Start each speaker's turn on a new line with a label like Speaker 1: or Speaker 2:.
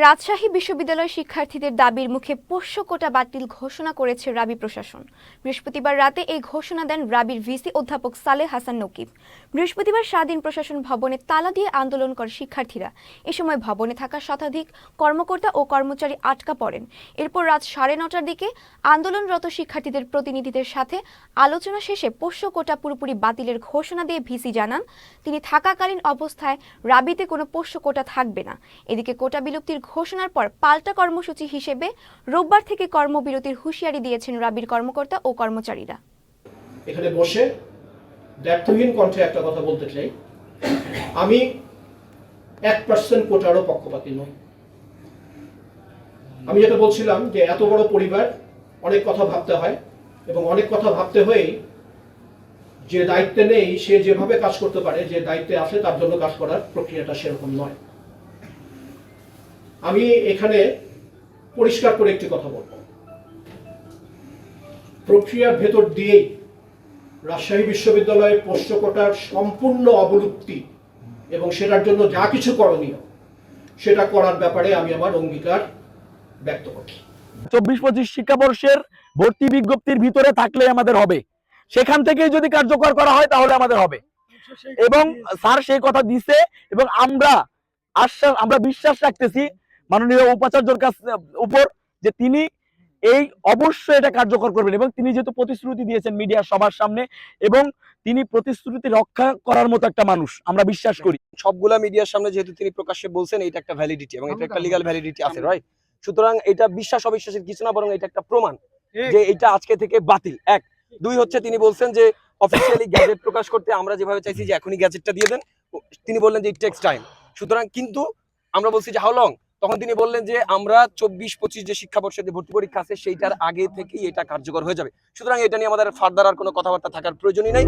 Speaker 1: রাজশাহী বিশ্ববিদ্যালয় শিক্ষার্থীদের দাবির মুখে পোষ্য কোটা বাতিল ঘোষণা করেছে রাবি প্রশাসন। বৃহস্পতিবার রাতে এই ঘোষণা দেন রাবির ভিসি অধ্যাপক সালেহ হাসান নকিব। বৃহস্পতিবার স্বাধীন প্রশাসন ভবনে তালা দিয়ে আন্দোলন করে শিক্ষার্থীরা। এ সময় ভবনে থাকা শতাধিক কর্মকর্তা ও কর্মচারী আটকা পড়েন। এরপর রাত 9:30টার দিকে আন্দোলনরত শিক্ষার্থীদের প্রতিনিধিদের সাথে আলোচনা শেষে পোষ্য কোটা পুরোপুরি বাতিলের ঘোষণা দিয়ে ভিসি জানান, তিনি থাকাকালীন অবস্থায় রাবিতে কোনো পোষ্য কোটা থাকবে না। এদিকে কোটা বিলুপ্তির ঘোষণার পর পাল্টা কর্মসূচি হিসেবে রোববার থেকে কর্মবিরতির হুঁশিয়ারি দিয়েছেন রাবির কর্মকর্তা ও কর্মচারীরা।
Speaker 2: এখানে বসে ব্যর্থহীন কণ্ঠে একটা কথা বলতে চাই, আমি 1% কোটারও পক্ষপাতী নই। আমি যেটা বলছিলাম যে এত বড় পরিবার, অনেক কথা ভাবতে হয় এবং অনেক কথা ভাবতে হয়েই যে দায়িত্বে নেই সে যেভাবে কাজ করতে পারে, যে দায়িত্বে আসে তার জন্য কাজ করার প্রক্রিয়াটা সেরকম নয়। আমি এখানে পরিষ্কার করে একটি কথা বলব, প্রক্রিয়ার ভেতর দিয়েই রাজশাহী বিশ্ববিদ্যালয়ের পোষ্য কোটার সম্পূর্ণ অবলুপ্তি এবং সেটার জন্য যা কিছু করণীয় সেটা করার ব্যাপারে আমি আমার অঙ্গীকার ব্যক্ত করছি।
Speaker 3: 24-25 শিক্ষাবর্ষের ভর্তি বিজ্ঞপ্তির ভিতরে থাকলে আমাদের হবে, সেখান থেকে যদি কার্যকর করা হয় তাহলে আমাদের হবে এবং স্যার সেই কথা দিছে এবং আমরা বিশ্বাস রাখতেছি মাননীয় উপাচার্যর উপর যে তিনি এই অবশ্যই এটা কার্যকর করবেন এবং তিনি যেহেতু প্রতিশ্রুতি দিয়েছেন মিডিয়ার সবার সামনে এবং তিনি প্রতিশ্রুতি রক্ষা করার মতো একটা মানুষ, আমরা বিশ্বাস করি।
Speaker 4: সবগুলা মিডিয়ার সামনে যেহেতু তিনি প্রকাশ্যে বলছেন এটা একটা ভ্যালিডিটি এবং এটা একটা লিগ্যাল ভ্যালিডিটি আছে, রাইট? সুতরাং এটা বিশ্বাস অবিশ্বাসের কিছু না, বরং এটা একটা প্রমাণ যে এটা আজকে থেকে বাতিল। 1 2 হচ্ছে তিনি বলছেন যে অফিসিয়ালি গ্যাজেট প্রকাশ করতে আমরা যেভাবে চাইছি যে এখনই গ্যাজেটটা দিয়ে দেন, তিনি বললেন যে ইট টেকস টাইম। সুতরাং কিন্তু আমরা বলছি যে হাউ লং, তখন তিনি বললেন যে আমরা 24-25 যে শিক্ষাবর্ষের যে ভর্তি পরীক্ষা আছে সেইটার আগে থেকেই এটা কার্যকর হয়ে যাবে। সুতরাং এটা নিয়ে আমাদের ফার্দার আর কোনো কথাবার্তা থাকার প্রয়োজনই নাই।